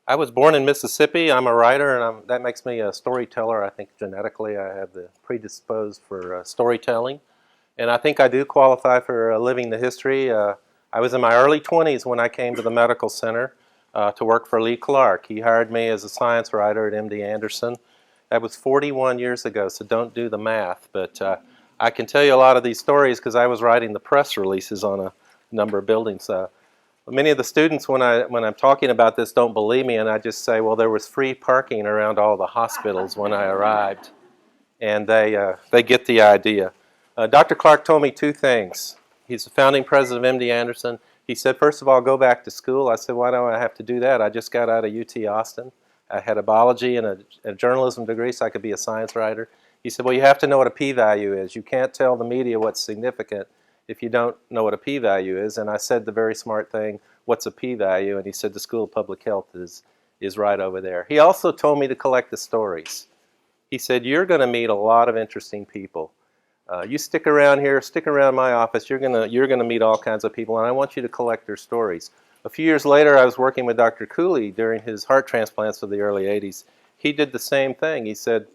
I was born in Mississippi. I'm a writer, and that makes me a storyteller. I think genetically I have the predisposed for storytelling, and I think I do qualify for living the history. I was in my early 20s when I came to the medical center to work for Lee Clark. He hired me as a science writer at MD Anderson. That was 41 years ago, so don't do the math. But I can tell you a lot of these stories because I was writing the press releases on a number of buildings. Many of the students, when I'm talking about this, don't believe me, and I just say, well, there was free parking around all the hospitals when I arrived, and they get the idea. Dr. Clark told me two things. He's the founding president of MD Anderson. He said, first of all, go back to school. I said, why do I have to do that? I just got out of UT Austin. I had a biology and a journalism degree, so I could be a science writer. He said, well, you have to know what a p-value is. You can't tell the media what's significant if you don't know what a p-value is. And I said the very smart thing, what's a p-value? And he said the School of Public Health is right over there. He also told me to collect the stories. He said, you're going to meet a lot of interesting people. You stick around here, stick around my office, you're gonna meet all kinds of people, and I want you to collect their stories. A few years later, I was working with Dr. Cooley during his heart transplants of the early 80s. He did the same thing. He said,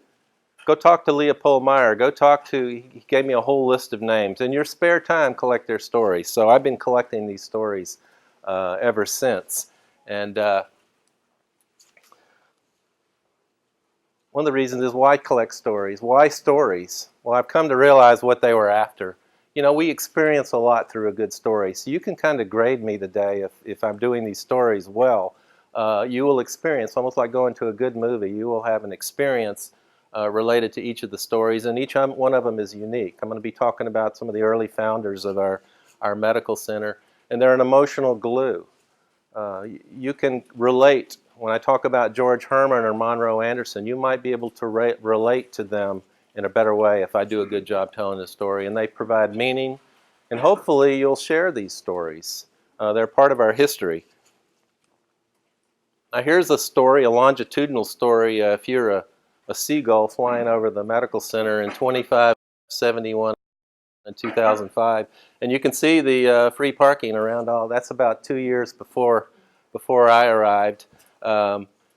go talk to Leopold Meyer. He gave me a whole list of names. In your spare time, collect their stories. So I've been collecting these stories ever since. And one of the reasons is why collect stories? Why stories? Well, I've come to realize what they were after. You know, we experience a lot through a good story. So you can kind of grade me today if I'm doing these stories well. You will experience, almost like going to a good movie, you will have an experience related to each of the stories, and each one of them is unique. I'm going to be talking about some of the early founders of our medical center, and they're an emotional glue. You can relate. When I talk about George Herman or Monroe Anderson, you might be able to relate to them in a better way if I do a good job telling the story, and they provide meaning, and hopefully you'll share these stories. They're part of our history. Now here's a story, a longitudinal story. If you're a seagull flying over the medical center in 2571 and 2005, and you can see the free parking around all. That's about 2 years before I arrived.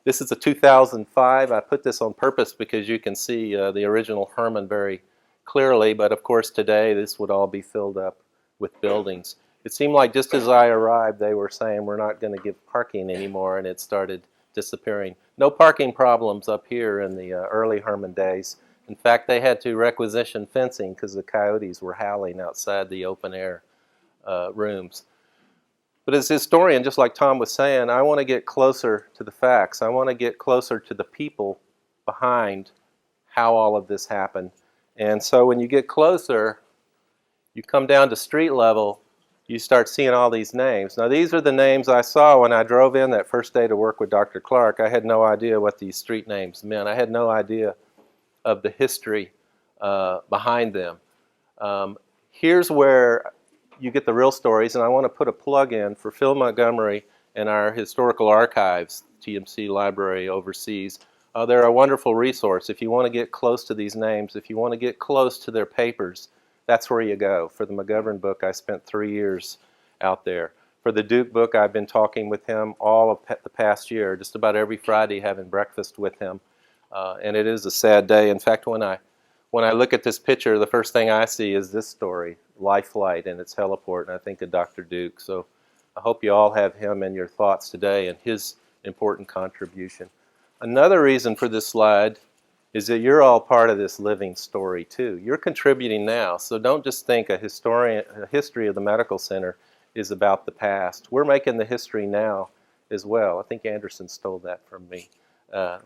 This is a 2005. I put this on purpose because you can see the original Herman very clearly, but of course today this would all be filled up with buildings. It seemed like just as I arrived they were saying we're not going to give parking anymore, and it started disappearing. No parking problems up here in the early Herman days. In fact, they had to requisition fencing because the coyotes were howling outside the open air rooms. But as a historian, just like Tom was saying, I want to get closer to the facts. I want to get closer to the people behind how all of this happened. And so when you get closer, you come down to street level, you start seeing all these names. Now these are the names I saw when I drove in that first day to work with Dr. Clark. I had no idea what these street names meant. I had no idea of the history behind them. Here's where you get the real stories, and I want to put a plug in for Phil Montgomery and our historical archives, TMC Library overseas. They're a wonderful resource. If you want to get close to these names, if you want to get close to their papers, that's where you go. For the McGovern book, I spent 3 years out there. For the Duke book, I've been talking with him all of the past year, just about every Friday having breakfast with him. And it is a sad day. In fact, when I look at this picture, the first thing I see is this story, Life Flight, and its heliport, and I think of Dr. Duke. So I hope you all have him in your thoughts today and his important contribution. Another reason for this slide is that you're all part of this living story too. You're contributing now, so don't just think a history of the medical center is about the past. We're making the history now as well. I think Anderson stole that from me.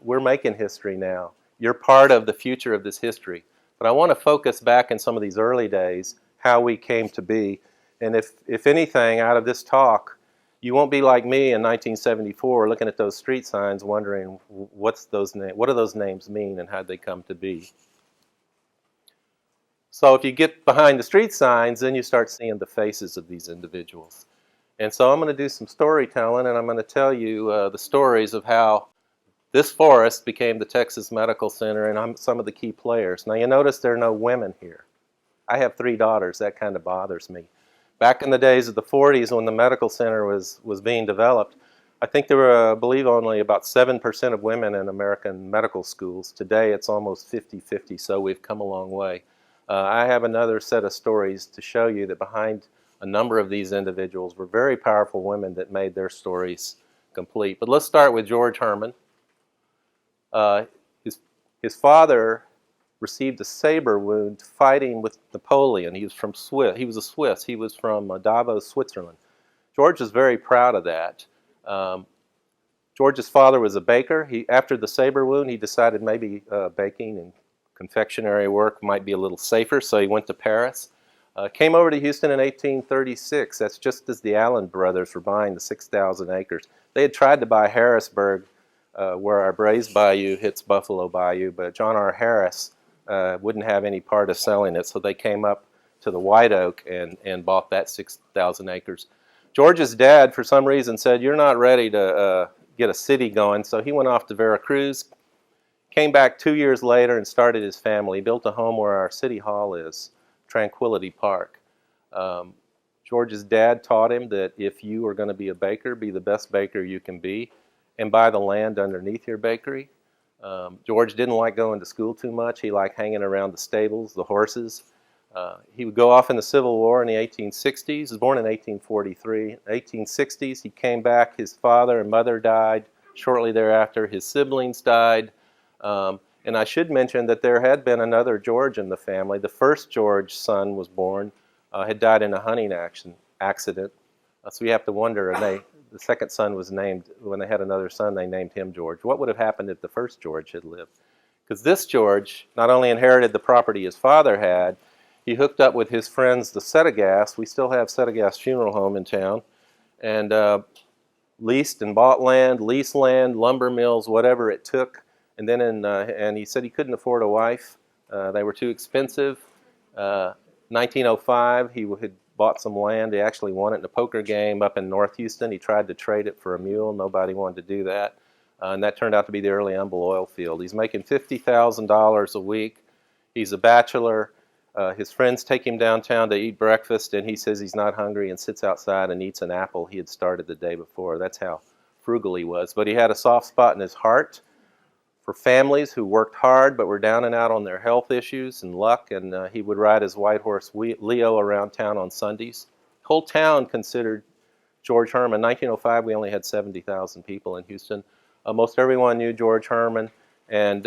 We're making history now. You're part of the future of this history. But I want to focus back in some of these early days, how we came to be. And if anything, out of this talk, you won't be like me in 1974 looking at those street signs wondering what do those names mean and how'd they come to be. So if you get behind the street signs, then you start seeing the faces of these individuals. And so I'm going to do some storytelling, and I'm going to tell you the stories of how this forest became the Texas Medical Center, and I'm some of the key players. Now you notice there are no women here. I have 3 daughters. That kind of bothers me. Back in the days of the 40s when the medical center was being developed, I think there were, I believe, only about 7% of women in American medical schools. Today it's almost 50-50, so we've come a long way. I have another set of stories to show you that behind a number of these individuals were very powerful women that made their stories complete. But let's start with George Herman. Uh, his father received a saber wound fighting with Napoleon. He was from Swiss. He was a Swiss. He was from Davos, Switzerland. George is very proud of that. George's father was a baker. After the saber wound, he decided maybe baking and confectionery work might be a little safer, so he went to Paris. Came over to Houston in 1836. That's just as the Allen brothers were buying the 6,000 acres. They had tried to buy Harrisburg, where our Brays Bayou hits Buffalo Bayou, but John R. Harris wouldn't have any part of selling it, so they came up to the White Oak and bought that 6,000 acres. George's dad, for some reason, said, "You're not ready to get a city going," so he went off to Veracruz, came back 2 years later and started his family. He built a home where our city hall is, Tranquility Park. George's dad taught him that if you are going to be a baker, be the best baker you can be, and buy the land underneath your bakery. George didn't like going to school too much. He liked hanging around the stables, the horses. He would go off in the Civil War in the 1860s. He was born in 1843. In the 1860s, he came back. His father and mother died. Shortly thereafter, his siblings died. And I should mention that there had been another George in the family. The first George son was born, had died in a hunting accident. So we have to wonder, the second son was named, when they had another son, they named him George. What would have happened if the first George had lived? Because this George not only inherited the property his father had, he hooked up with his friends, the Settegas. We still have Settegas Funeral Home in town. And leased and bought land, leased land, lumber mills, whatever it took. And then and he said he couldn't afford a wife. They were too expensive. 1905, he had bought some land. He actually won it in a poker game up in North Houston. He tried to trade it for a mule. Nobody wanted to do that. And that turned out to be the early Humble oil field. He's making $50,000 a week. He's a bachelor. His friends take him downtown to eat breakfast, and he says he's not hungry and sits outside and eats an apple he had started the day before. That's how frugal he was. But he had a soft spot in his heart for families who worked hard but were down and out on their health issues and luck, and he would ride his white horse Leo around town on Sundays. The whole town considered George Herman. In 1905, we only had 70,000 people in Houston. Most everyone knew George Herman, and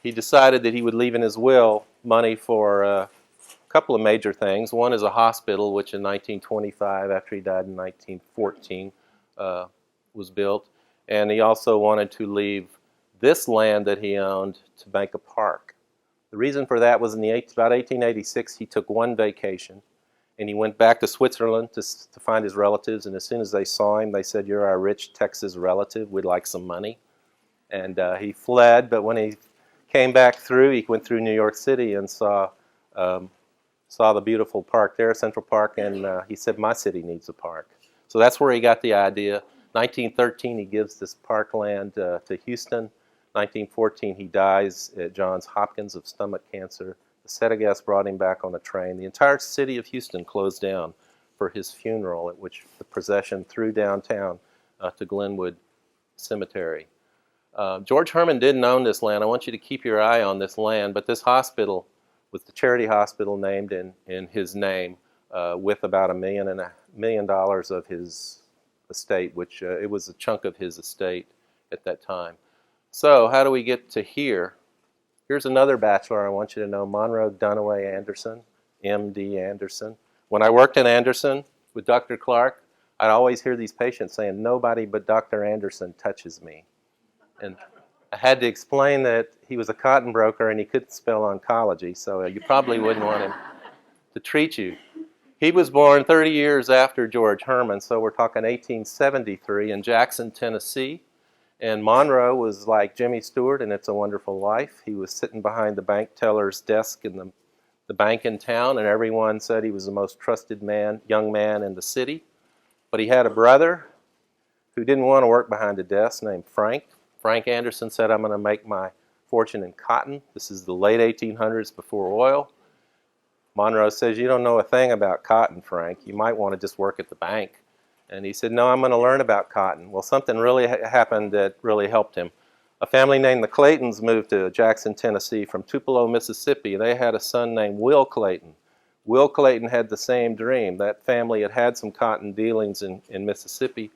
he decided that he would leave in his will money for a couple of major things. One is a hospital, which in 1925, after he died in 1914, was built. And he also wanted to leave this land that he owned to make a park. The reason for that was about 1886, he took one vacation, and he went back to Switzerland to find his relatives. And as soon as they saw him, they said, "You're our rich Texas relative. We'd like some money." And he fled, but when he came back through, he went through New York City and saw the beautiful park there, Central Park, and he said, "My city needs a park." So that's where he got the idea. 1913, he gives this parkland to Houston. 1914, he dies at Johns Hopkins of stomach cancer. The Settegas brought him back on a train. The entire city of Houston closed down for his funeral, at which the procession through downtown to Glenwood Cemetery. George Herman didn't own this land. I want you to keep your eye on this land, but this hospital was the charity hospital named in his name, with about $1 million of his estate, which it was a chunk of his estate at that time. So how do we get to here? Here's another bachelor I want you to know, Monroe Dunaway Anderson, M.D. Anderson. When I worked in Anderson with Dr. Clark, I'd always hear these patients saying, "Nobody but Dr. Anderson touches me." And I had to explain that he was a cotton broker and he couldn't spell oncology, so you probably wouldn't want him to treat you. He was born 30 years after George Herman, so we're talking 1873 in Jackson, Tennessee. And Monroe was like Jimmy Stewart in It's a Wonderful Life. He was sitting behind the bank teller's desk in the bank in town, and everyone said he was the most trusted young man in the city. But he had a brother who didn't want to work behind a desk named Frank. Frank Anderson said, "I'm going to make my fortune in cotton." This is the late 1800s, before oil. Monroe says, "You don't know a thing about cotton, Frank. You might want to just work at the bank." And he said, no, I'm going to learn about cotton. Well, something really happened that really helped him. A family named the Claytons moved to Jackson, Tennessee from Tupelo, Mississippi. They had a son named Will Clayton. Will Clayton had the same dream. That family had had some cotton dealings in Mississippi.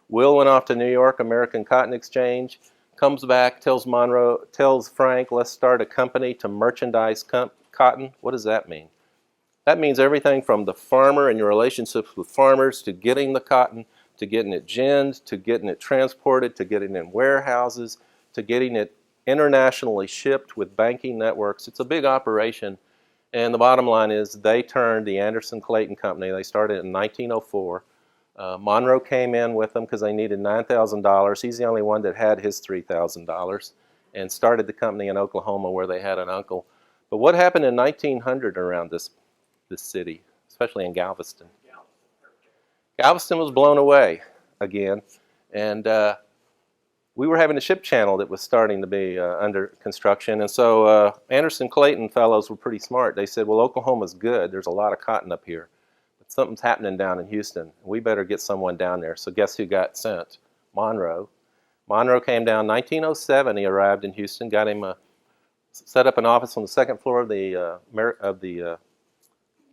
Will went off to New York, American Cotton Exchange, comes back, tells Frank, let's start a company to merchandise cotton. What does that mean? That means everything from the farmer and your relationships with farmers to getting the cotton, to getting it ginned, to getting it transported, to getting it in warehouses, to getting it internationally shipped with banking networks. It's a big operation. And the bottom line is they turned the Anderson Clayton Company. They started in 1904. Monroe came in with them because they needed $9,000. He's the only one that had his $3,000 and started the company in Oklahoma where they had an uncle. But what happened in 1900 around this city, especially in Galveston? Galveston was blown away again, and we were having a ship channel that was starting to be under construction, and so Anderson Clayton fellows were pretty smart. They said, well, Oklahoma's good. There's a lot of cotton up here. But something's happening down in Houston. We better get someone down there. So guess who got sent? Monroe. Monroe came down 1907. He arrived in Houston, got him set up an office on the second floor of the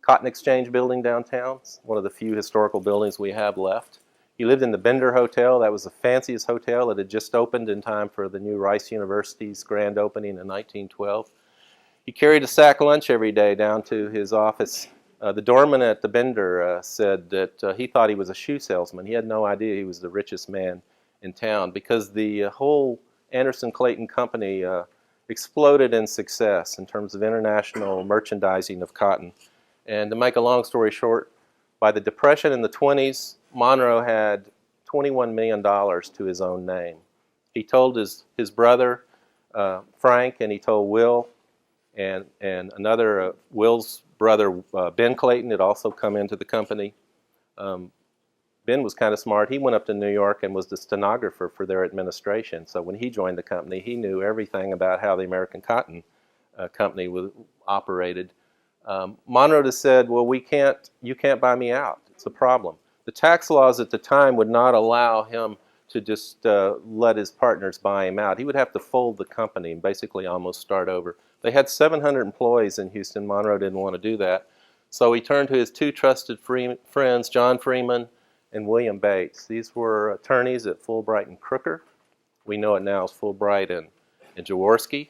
Cotton Exchange building downtown. It's one of the few historical buildings we have left. He lived in the Bender Hotel. That was the fanciest hotel. It had just opened in time for the new Rice University's grand opening in 1912. He carried a sack lunch every day down to his office. The doorman at the Bender said that he thought he was a shoe salesman. He had no idea he was the richest man in town because the whole Anderson Clayton Company exploded in success in terms of international merchandising of cotton. And to make a long story short, by the Depression in the 20s, Monroe had $21 million to his own name. He told his brother, Frank, and he told Will, and another, Will's brother, Ben Clayton, had also come into the company. Ben was kind of smart. He went up to New York and was the stenographer for their administration. So when he joined the company, he knew everything about how the American Cotton Company operated. Monroe just said, well, you can't buy me out. It's a problem. The tax laws at the time would not allow him to just let his partners buy him out. He would have to fold the company and basically almost start over. They had 700 employees in Houston. Monroe didn't want to do that. So he turned to his two trusted friends, John Freeman and William Bates. These were attorneys at Fulbright and Crooker. We know it now as Fulbright and Jaworski.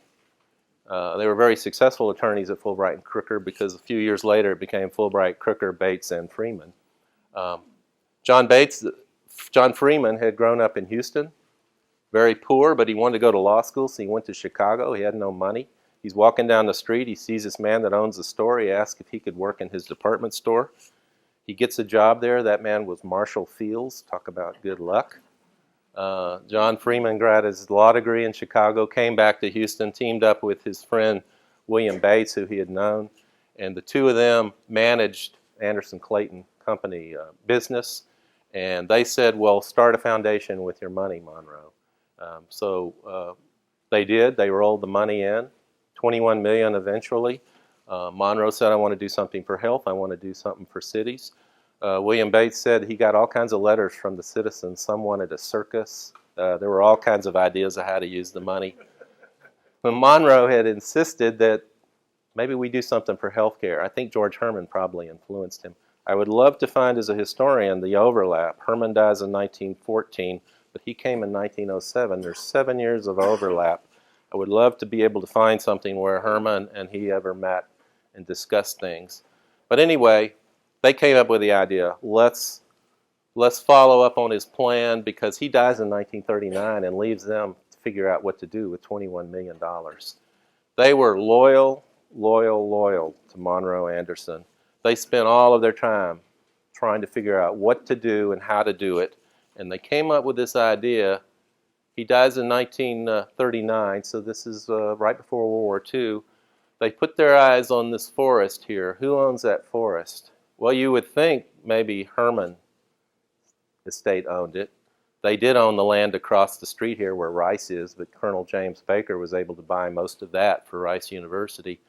They were very successful attorneys at Fulbright and Crooker because a few years later it became Fulbright, Crooker, Bates, and Freeman. John Freeman had grown up in Houston, very poor, but he wanted to go to law school, so he went to Chicago. He had no money. He's walking down the street. He sees this man that owns a store. He asks if he could work in his department store. He gets a job there. That man was Marshall Fields. Talk about good luck. John Freeman got his law degree in Chicago, came back to Houston, teamed up with his friend William Bates, who he had known, and the two of them managed Anderson Clayton Company business, and they said, well, start a foundation with your money, Monroe. So they did. They rolled the money in, $21 million eventually. Monroe said, I want to do something for health. I want to do something for cities. William Bates said he got all kinds of letters from the citizens. Some wanted a circus. There were all kinds of ideas of how to use the money. But Monroe had insisted that maybe we do something for health care. I think George Herman probably influenced him. I would love to find as a historian the overlap. Herman dies in 1914, but he came in 1907. There's 7 years of overlap. I would love to be able to find something where Herman and he ever met and discussed things. But anyway, they came up with the idea, let's follow up on his plan, because he dies in 1939 and leaves them to figure out what to do with $21 million. They were loyal to Monroe Anderson. They spent all of their time trying to figure out what to do and how to do it, and they came up with this idea. He dies in 1939, so this is right before World War II. They put their eyes on this forest here. Who owns that forest? Well, you would think maybe Herman Estate owned it. They did own the land across the street here where Rice is, but Colonel James Baker was able to buy most of that for Rice University.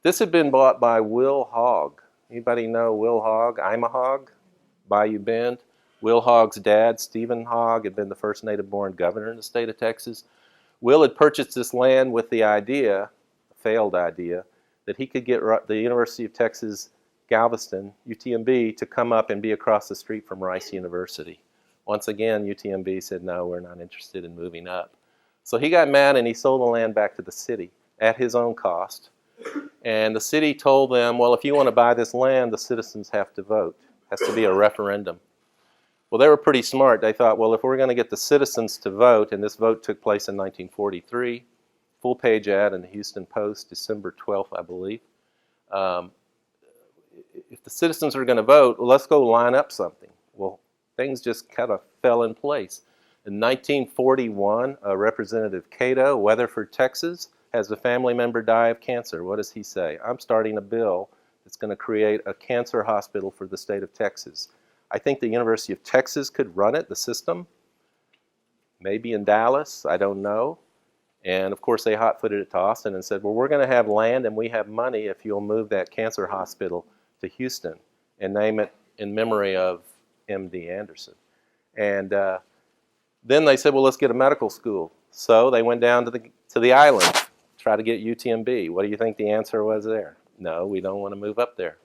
This had been bought by Will Hogg. Anybody know Will Hogg? I'm a Hog, Bayou Bend. Will Hogg's dad, Stephen Hogg, had been the first native-born governor in the state of Texas. Will had purchased this land with the idea, a failed idea, that he could get the University of Texas Galveston, UTMB, to come up and be across the street from Rice University. Once again, UTMB said, no, we're not interested in moving up. So he got mad and he sold the land back to the city at his own cost. And the city told them, well, if you want to buy this land, the citizens have to vote. It has to be a referendum. Well, they were pretty smart. They thought, well, if we're going to get the citizens to vote, and this vote took place in 1943, full-page ad in the Houston Post, December 12th, I believe. If the citizens are going to vote, well, let's go line up something. Well, things just kind of fell in place. In 1941, Representative Cato, Weatherford, Texas, has a family member die of cancer. What does he say? I'm starting a bill that's going to create a cancer hospital for the state of Texas. I think the University of Texas could run it, the system. Maybe in Dallas, I don't know. And of course they hot-footed it to Austin and said, well, we're going to have land and we have money if you'll move that cancer hospital to Houston and name it in memory of M.D. Anderson. And then they said, well, let's get a medical school. So they went down to the island, try to get UTMB. What do you think the answer was there? No, we don't want to move up there.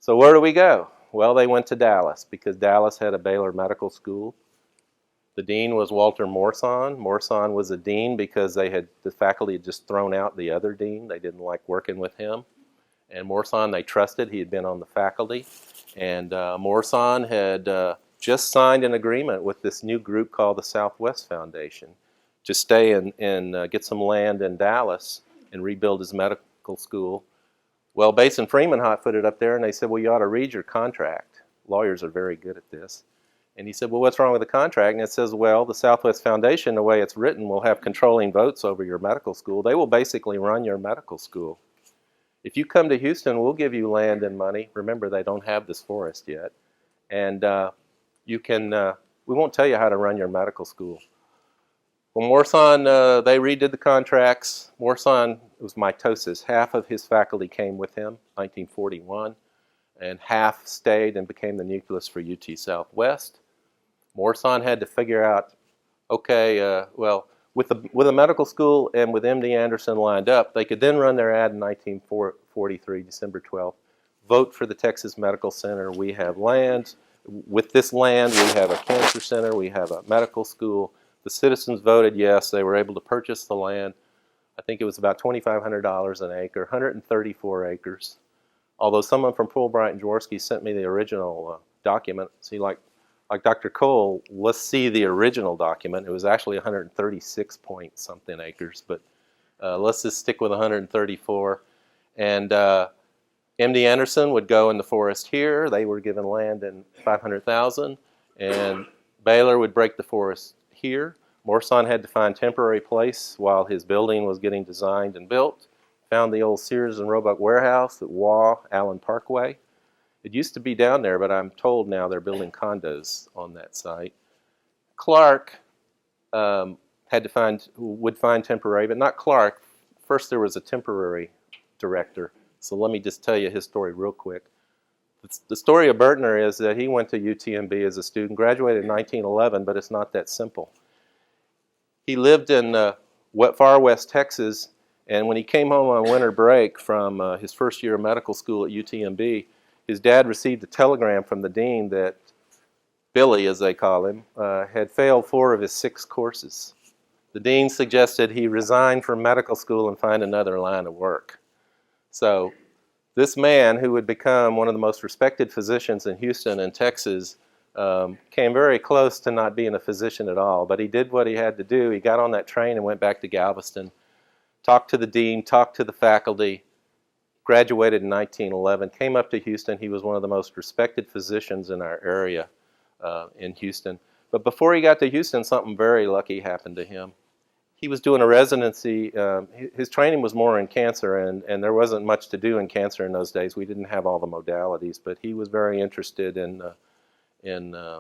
So where do we go? Well, they went to Dallas because Dallas had a Baylor Medical School. The dean was Walter Morson. Morson was a dean because the faculty had just thrown out the other dean. They didn't like working with him. And Morson they trusted. He had been on the faculty. And Morson had just signed an agreement with this new group called the Southwest Foundation to stay and get some land in Dallas and rebuild his medical school. Well, Bates and Freeman hot-footed up there and they said, well, you ought to read your contract. Lawyers are very good at this. And he said, well, what's wrong with the contract? And it says, well, the Southwest Foundation, the way it's written, will have controlling votes over your medical school. They will basically run your medical school. If you come to Houston, we'll give you land and money. Remember, they don't have this forest yet. And we won't tell you how to run your medical school. Well, Morson, they redid the contracts. Morson, it was mitosis. Half of his faculty came with him, 1941, and half stayed and became the nucleus for UT Southwest. Morson had to figure out, okay, well, with a medical school and with M.D. Anderson lined up, they could then run their ad in 1943, December 12th, vote for the Texas Medical Center. We have land. With this land, we have a cancer center. We have a medical school. The citizens voted yes. They were able to purchase the land. I think it was about $2,500 an acre, 134 acres. Although someone from Fulbright and Jaworski sent me the original document. See, like Dr. Cole, let's see the original document. It was actually 136 point something acres, but let's just stick with 134. And M.D. Anderson would go in the forest here. They were given land in 500,000, and Baylor would break the forest here. Morson had to find temporary place while his building was getting designed and built. Found the old Sears and Roebuck warehouse at Waugh Allen Parkway. It used to be down there, but I'm told now they're building condos on that site. Clark would find temporary, but not Clark. First there was a temporary director. So let me just tell you his story real quick. The story of Bertner is that he went to UTMB as a student, graduated in 1911, but it's not that simple. He lived in far west Texas, and when he came home on winter break from his first year of medical school at UTMB, his dad received a telegram from the dean that Billy, as they call him, had failed 4 of his 6 courses. The dean suggested he resign from medical school and find another line of work. So this man, who would become one of the most respected physicians in Houston and Texas, came very close to not being a physician at all, but he did what he had to do. He got on that train and went back to Galveston, talked to the dean, talked to the faculty, graduated in 1911, came up to Houston. He was one of the most respected physicians in our area in Houston. But before he got to Houston, something very lucky happened to him. He was doing a residency. His training was more in cancer, and there wasn't much to do in cancer in those days. We didn't have all the modalities, but he was very interested in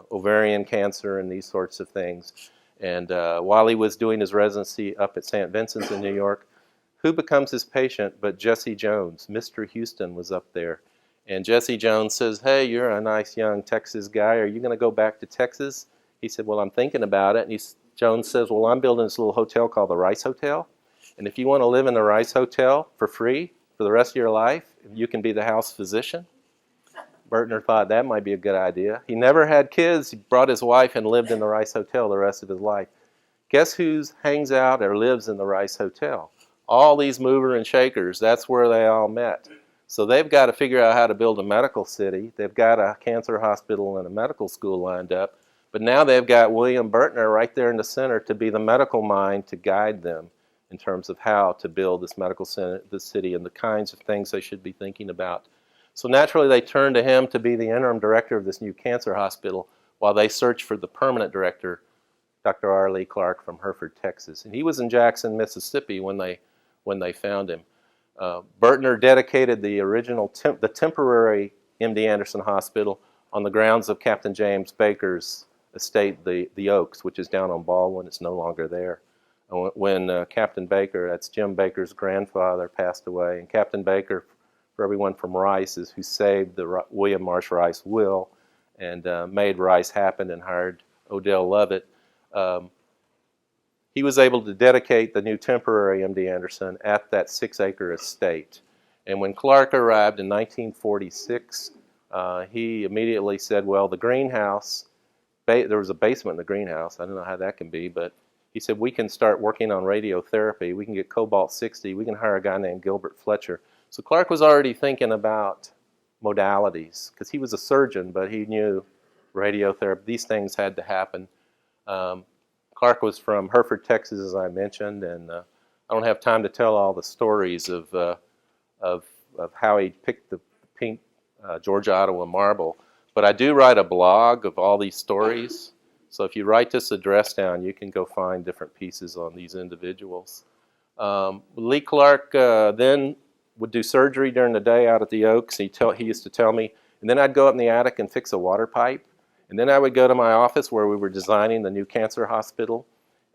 ovarian cancer and these sorts of things. And while he was doing his residency up at St. Vincent's in New York, who becomes his patient but Jesse Jones? Mr. Houston was up there. And Jesse Jones says, hey, you're a nice young Texas guy. Are you going to go back to Texas? He said, well, I'm thinking about it. And Jones says, well, I'm building this little hotel called the Rice Hotel. And if you want to live in the Rice Hotel for free for the rest of your life, you can be the house physician. Bertner thought that might be a good idea. He never had kids. He brought his wife and lived in the Rice Hotel the rest of his life. Guess who hangs out or lives in the Rice Hotel? All these mover and shakers. That's where they all met. So they've got to figure out how to build a medical city. They've got a cancer hospital and a medical school lined up. But now they've got William Bertner right there in the center to be the medical mind to guide them in terms of how to build this medical center, this city, and the kinds of things they should be thinking about. So naturally they turned to him to be the interim director of this new cancer hospital while they searched for the permanent director, Dr. R. Lee Clark from Hereford, Texas. And he was in Jackson, Mississippi when they found him. Bertner dedicated the original, the temporary MD Anderson Hospital on the grounds of Captain James Baker's estate, the Oaks, which is down on Baldwin. It's no longer there. When Captain Baker, that's Jim Baker's grandfather, passed away, and Captain Baker, for everyone from Rice, is who saved the William Marsh Rice will and made Rice happen and hired Odell Lovett. He was able to dedicate the new temporary MD Anderson at that 6-acre estate. And when Clark arrived in 1946, he immediately said, well, the greenhouse, there was a basement in the greenhouse. I don't know how that can be, but he said, we can start working on radiotherapy. We can get cobalt-60. We can hire a guy named Gilbert Fletcher. So Clark was already thinking about modalities because he was a surgeon, but he knew radiotherapy. These things had to happen. Clark was from Hereford, Texas, as I mentioned, and I don't have time to tell all the stories of how he picked the pink Georgia Ottawa marble. But I do write a blog of all these stories. So if you write this address down, you can go find different pieces on these individuals. Lee Clark then would do surgery during the day out at the Oaks. He used to tell me, and then I'd go up in the attic and fix a water pipe. And then I would go to my office where we were designing the new cancer hospital.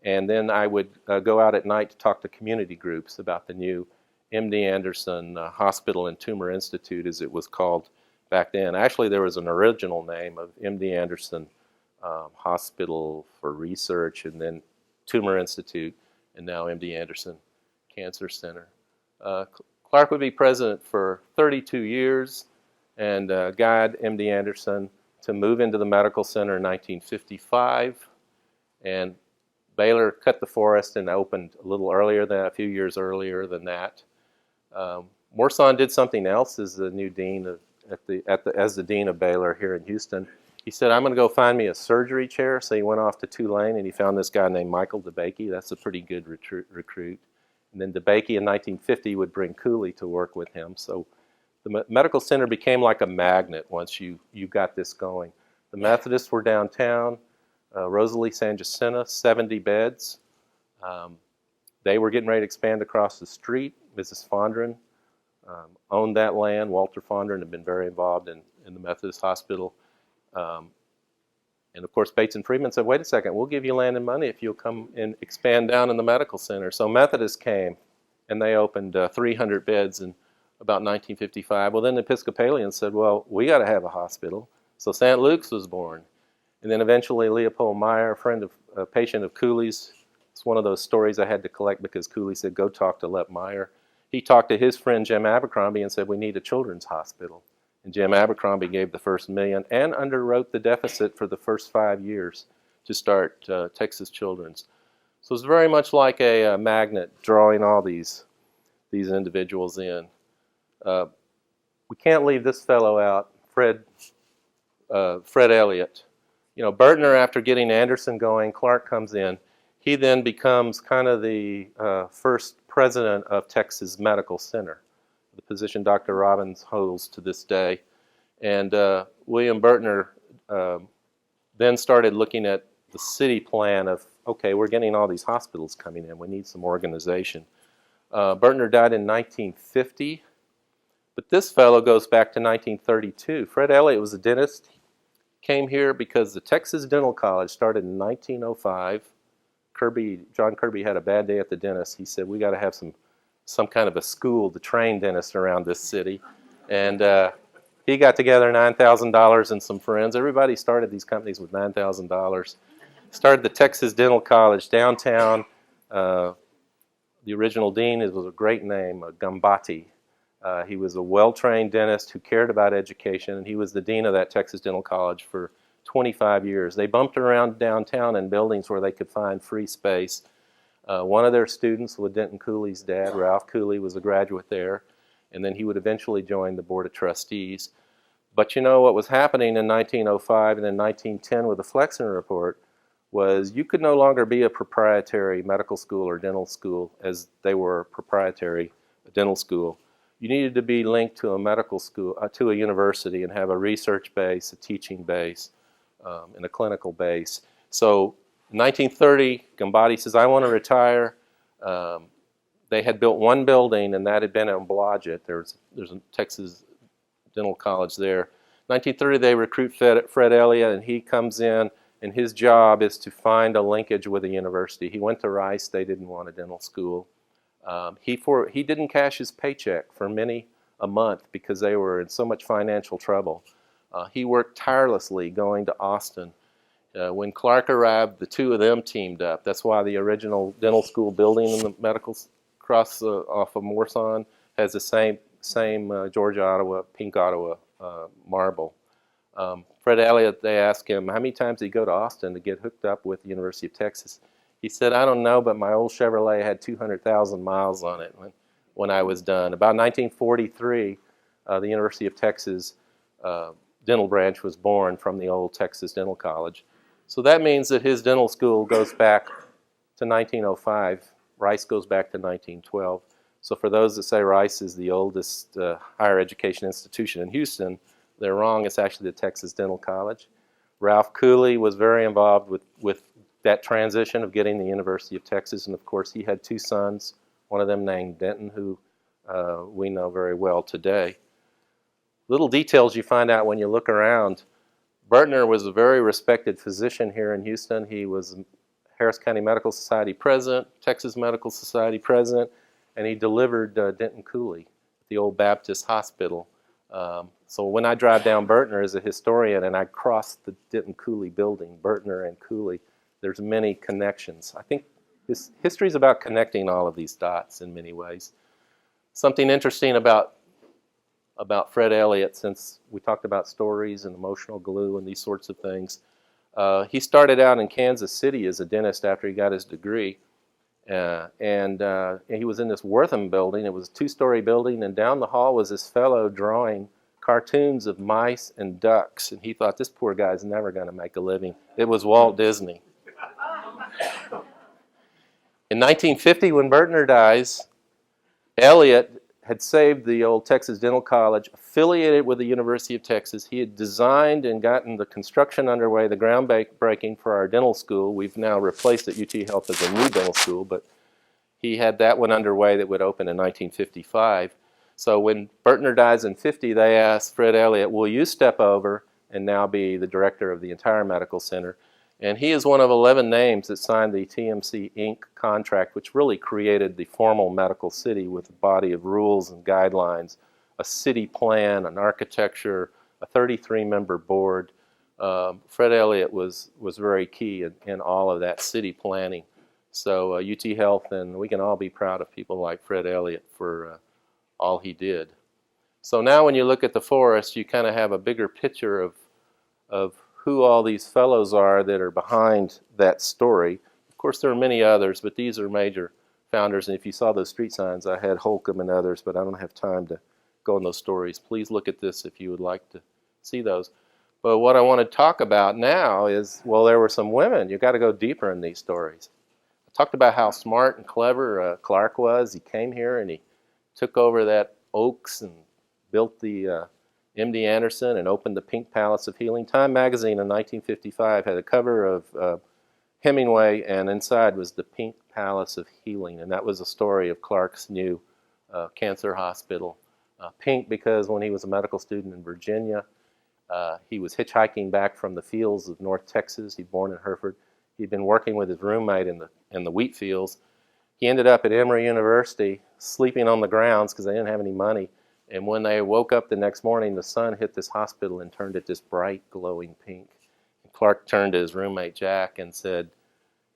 And then I would go out at night to talk to community groups about the new MD Anderson Hospital and Tumor Institute, as it was called back then. Actually, there was an original name of MD Anderson Hospital for Research, and then Tumor Institute, and now MD Anderson Cancer Center. Clark would be president for 32 years and guide MD Anderson to move into the medical center in 1955. And Baylor cut the forest and opened a little earlier than a few years earlier than that. Morsson did something else as the new dean as the dean of Baylor here in Houston. He said, I'm going to go find me a surgery chair. So he went off to Tulane and he found this guy named Michael DeBakey. That's a pretty good recruit. And then DeBakey in 1950 would bring Cooley to work with him. So the medical center became like a magnet once you got this going. The Methodists were downtown. Rosalie San Jacinto, 70 beds. They were getting ready to expand across the street. Mrs. Fondren owned that land. Walter Fondren had been very involved in the Methodist Hospital. And of course, Bates and Freeman said, wait a second, we'll give you land and money if you'll come and expand down in the medical center. So Methodists came and they opened 300 beds in about 1955. Well, then the Episcopalians said, well, we got to have a hospital. So St. Luke's was born. And then eventually Leopold Meyer, a patient of Cooley's, it's one of those stories I had to collect because Cooley said, go talk to Lep Meyer. He talked to his friend Jim Abercrombie and said, we need a children's hospital. And Jim Abercrombie gave the first $1 million and underwrote the deficit for the first 5 years to start Texas Children's. So it's very much like a magnet drawing all these individuals in. We can't leave this fellow out, Fred Elliott. You know, Bertner, after getting Anderson going, Clark comes in. He then becomes kind of the first president of Texas Medical Center, the position Dr. Robbins holds to this day. And William Bertner then started looking at the city plan of, okay, we're getting all these hospitals coming in. We need some organization. Bertner died in 1950, but this fellow goes back to 1932. Fred Elliott was a dentist. Came here because the Texas Dental College started in 1905. John Kirby had a bad day at the dentist. He said, we got to have some kind of a school to train dentists around this city. And he got together $9,000 and some friends. Everybody started these companies with $9,000. Started the Texas Dental College downtown. The original dean, it was a great name, Gambati. He was a well-trained dentist who cared about education, and he was the dean of that Texas Dental College for 25 years. They bumped around downtown in buildings where they could find free space. One of their students was Denton Cooley's dad. Ralph Cooley was a graduate there, and then he would eventually join the Board of Trustees. But you know what was happening in 1905 and in 1910 with the Flexner Report was you could no longer be a proprietary medical school or dental school as they were a proprietary dental school. You needed to be linked to a medical school, to a university, and have a research base, a teaching base, and a clinical base. So in 1930, Gambati says, I want to retire. They had built one building, and that had been in Blodgett. There's a Texas Dental College there. 1930, they recruit Fred Elliott, and he comes in, and his job is to find a linkage with a university. He went to Rice. They didn't want a dental school. He didn't cash his paycheck for many a month because they were in so much financial trouble. He worked tirelessly going to Austin. When Clark arrived, the two of them teamed up. That's why the original dental school building in the medical cross off of Morrison has the same Georgia Ottawa, pink Ottawa marble. Fred Elliott, they asked him, how many times did he go to Austin to get hooked up with the University of Texas? He said, I don't know, but my old Chevrolet had 200,000 miles on it when I was done. About 1943, the University of Texas dental branch was born from the old Texas Dental College. So that means that his dental school goes back to 1905. Rice goes back to 1912. So for those that say Rice is the oldest higher education institution in Houston, they're wrong. It's actually the Texas Dental College. Ralph Cooley was very involved with that transition of getting the University of Texas, and of course he had two sons, one of them named Denton, who we know very well today. Little details you find out when you look around. Bertner was a very respected physician here in Houston. He was Harris County Medical Society president, Texas Medical Society president, and he delivered Denton Cooley at the old Baptist Hospital. So when I drive down Bertner as a historian and I cross the Denton Cooley building, Bertner and Cooley, there's many connections. I think this history is about connecting all of these dots in many ways. Something interesting about Fred Elliott, since we talked about stories and emotional glue and these sorts of things, he started out in Kansas City as a dentist after he got his degree. And he was in this Wortham building. It was a two-story building, and down the hall was this fellow drawing cartoons of mice and ducks, and he thought, this poor guy's never going to make a living. It was Walt Disney. In 1950, when Bertner dies, Elliott had saved the old Texas Dental College, affiliated with the University of Texas. He had designed and gotten the construction underway, the groundbreaking for our dental school. We've now replaced it, UT Health, as a new dental school, but he had that one underway that would open in 1955. So when Bertner dies in 50, they asked Fred Elliott, will you step over and now be the director of the entire medical center? And he is one of 11 names that signed the TMC Inc. contract, which really created the formal medical city with a body of rules and guidelines, a city plan, an architecture, a 33-member board. Fred Elliott was very key in all of that city planning. So UT Health, and we can all be proud of people like Fred Elliott for all he did. So now when you look at the forest, you kind of have a bigger picture of who all these fellows are that are behind that story. Of course, there are many others, but these are major founders. And if you saw those street signs, I had Holcomb and others, but I don't have time to go in those stories. Please look at this if you would like to see those. But what I want to talk about now is, well, there were some women. You've got to go deeper in these stories. I talked about how smart and clever Clark was. He came here and he took over that Oaks and built the MD Anderson and opened the Pink Palace of Healing. Time magazine in 1955 had a cover of Hemingway, and inside was the Pink Palace of Healing, and that was a story of Clark's new cancer hospital. Pink because when he was a medical student in Virginia, he was hitchhiking back from the fields of North Texas. He'd born in Hereford. He'd been working with his roommate in the wheat fields. He ended up at Emory University sleeping on the grounds because they didn't have any money. And when they woke up the next morning, the sun hit this hospital and turned it this bright, glowing pink. And Clark turned to his roommate, Jack, and said,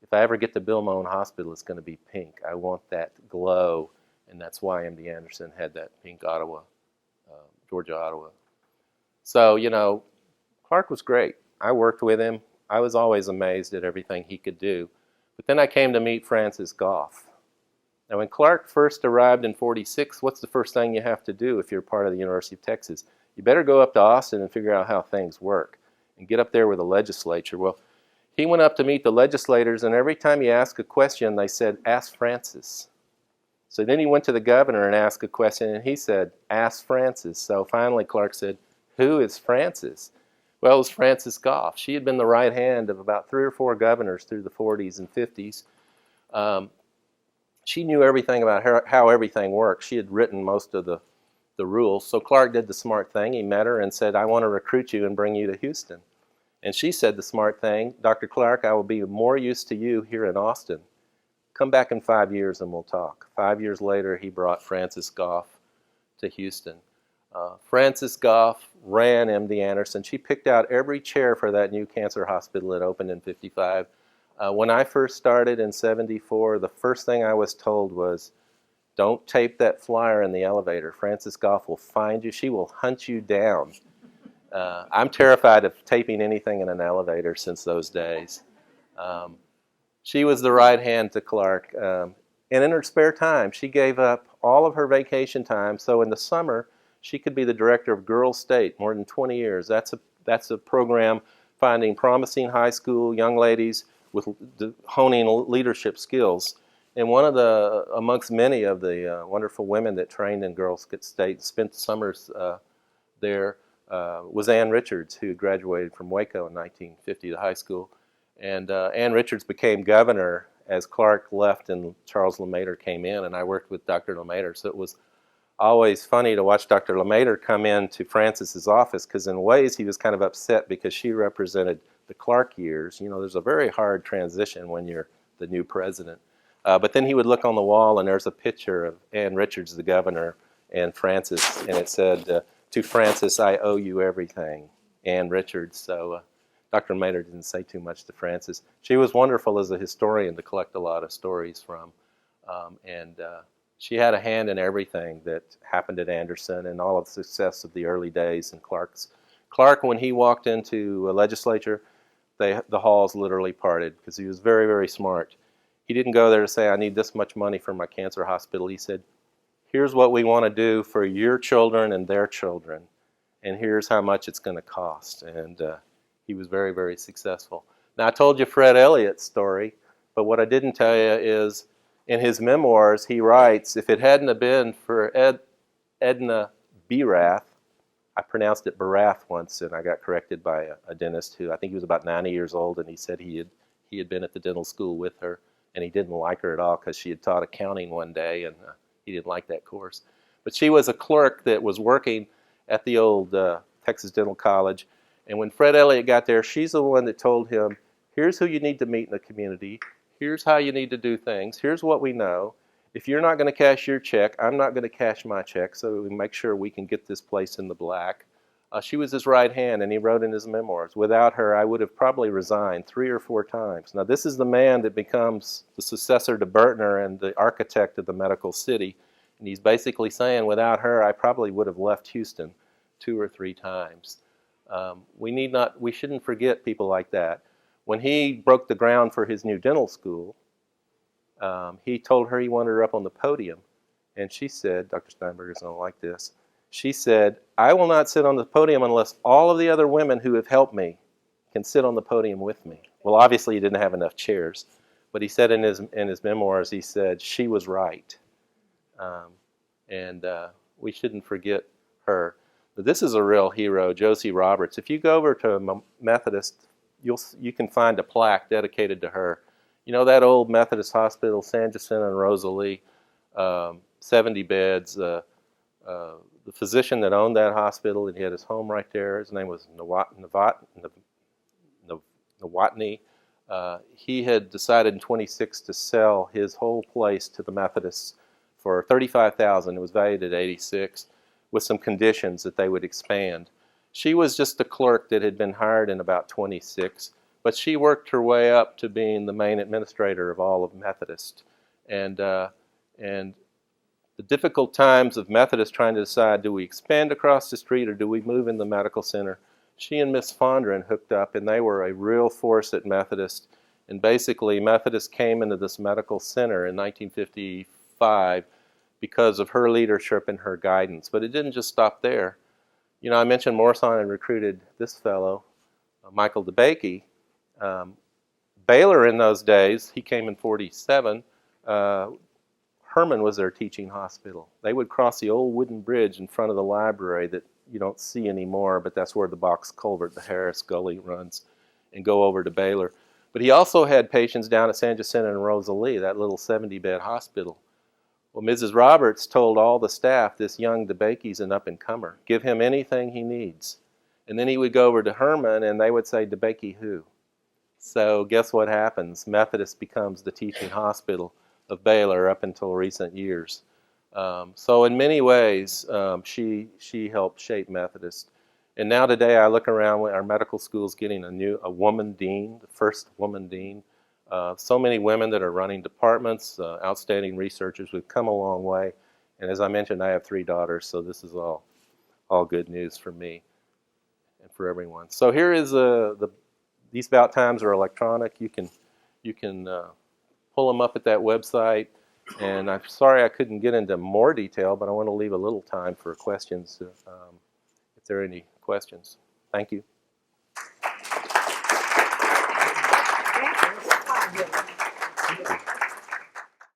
if I ever get to Bill Mohn Hospital, it's going to be pink. I want that glow. And that's why MD Anderson had that pink Ottawa, Georgia Ottawa. So, you know, Clark was great. I worked with him. I was always amazed at everything he could do. But then I came to meet Francis Goff. Now, when Clark first arrived in '46, what's the first thing you have to do if you're part of the University of Texas? You better go up to Austin and figure out how things work and get up there with the legislature. Well, he went up to meet the legislators, and every time he asked a question, they said, ask Francis. So then he went to the governor and asked a question, and he said, ask Francis. So finally Clark said, who is Francis? Well, it was Francis Goff. She had been the right hand of about 3 or 4 governors through the 40s and 50s. She knew everything about how everything worked. She had written most of the rules. So Clark did the smart thing. He met her and said, I want to recruit you and bring you to Houston. And she said the smart thing, Dr. Clark, I will be more use to you here in Austin. Come back in 5 years and we'll talk. 5 years later, he brought Francis Goff to Houston. Francis Goff ran MD Anderson. She picked out every chair for that new cancer hospital that opened in '55. When I first started in '74, the first thing I was told was, don't tape that flyer in the elevator. Francis Goff will find you. She will hunt you down. I'm terrified of taping anything in an elevator since those days. She was the right hand to Clark. And in her spare time, she gave up all of her vacation time. So in the summer, she could be the director of Girls State, more than 20 years. That's a program finding promising high school young ladies with honing leadership skills. And one of the, amongst many of the wonderful women that trained in Girls State, spent summers there, was Ann Richards, who graduated from Waco in 1950, the high school. And Ann Richards became governor as Clark left and Charles LeMaitre came in, and I worked with Dr. LeMaitre. So it was always funny to watch Dr. LeMaitre come into Francis's office, because in ways he was kind of upset because she represented the Clark years. You know, there's a very hard transition when you're the new president. But then he would look on the wall, and there's a picture of Ann Richards, the governor, and Francis, and it said, to Francis, I owe you everything, Ann Richards. So Dr. LeMaitre didn't say too much to Francis. She was wonderful as a historian to collect a lot of stories from. She had a hand in everything that happened at Anderson and all of the success of the early days. And Clark, when he walked into a legislature, the halls literally parted because he was very, very smart. He didn't go there to say, I need this much money for my cancer hospital. He said, here's what we want to do for your children and their children, and here's how much it's going to cost. And he was very, very successful. Now, I told you Fred Elliott's story, but what I didn't tell you is in his memoirs, he writes, if it hadn't have been for Edna Berath, I pronounced it Barath once, and I got corrected by a dentist who, I think he was about 90 years old, and he said he had been at the dental school with her, and he didn't like her at all because she had taught accounting one day, and he didn't like that course. But she was a clerk that was working at the old Texas Dental College, and when Fred Elliott got there, she's the one that told him, here's who you need to meet in the community, here's how you need to do things, here's what we know. If you're not going to cash your check, I'm not going to cash my check, so we make sure we can get this place in the black. She was his right hand, and he wrote in his memoirs, without her, I would have probably resigned 3 or 4 times. Now, this is the man that becomes the successor to Bertner and the architect of the medical city, and he's basically saying, without her, I probably would have left Houston 2 or 3 times. We shouldn't forget people like that. When he broke the ground for his new dental school, he told her he wanted her up on the podium, and she said, Dr. Steinberger's going to like this, she said, I will not sit on the podium unless all of the other women who have helped me can sit on the podium with me. Well, obviously he didn't have enough chairs, but he said in his memoirs, he said, she was right. We shouldn't forget her. But this is a real hero, Josie Roberts. If you go over to Methodist, you can find a plaque dedicated to her. You know that old Methodist hospital, San Jacinto and Rosalie, 70 beds. The physician that owned that hospital, and he had his home right there, his name was Novotny. He had decided in '26 to sell his whole place to the Methodists for $35,000. It was valued at $86,000. with some conditions that they would expand. She was just a clerk that had been hired in about 26, but she worked her way up to being the main administrator of all of Methodist. And the difficult times of Methodist trying to decide, do we expand across the street or do we move in the medical center? She and Miss Fondren hooked up, and they were a real force at Methodist. And basically, Methodist came into this medical center in 1955 because of her leadership and her guidance. But it didn't just stop there. You know, I mentioned Morrison had recruited this fellow, Michael DeBakey. Baylor in those days, he came in 47, Herman was their teaching hospital. They would cross the old wooden bridge in front of the library that you don't see anymore, but that's where the box culvert, the Harris Gully, runs, and go over to Baylor. But he also had patients down at San Jacinto and Rosalie, that little 70-bed hospital. Well, Mrs. Roberts told all the staff, this young DeBakey's an up-and-comer. Give him anything he needs. And then he would go over to Herman, and they would say, DeBakey who? So guess what happens? Methodist becomes the teaching hospital of Baylor up until recent years. So in many ways, she helped shape Methodist. And now today I look around, our medical school's getting a woman dean, the first woman dean. So many women that are running departments, outstanding researchers. We've come a long way. And as I mentioned, I have 3 daughters, so this is all good news for me and for everyone. So here is these About Times are electronic. You can pull them up at that website. And I'm sorry I couldn't get into more detail, but I want to leave a little time for questions if there are any questions. Thank you. Thank you.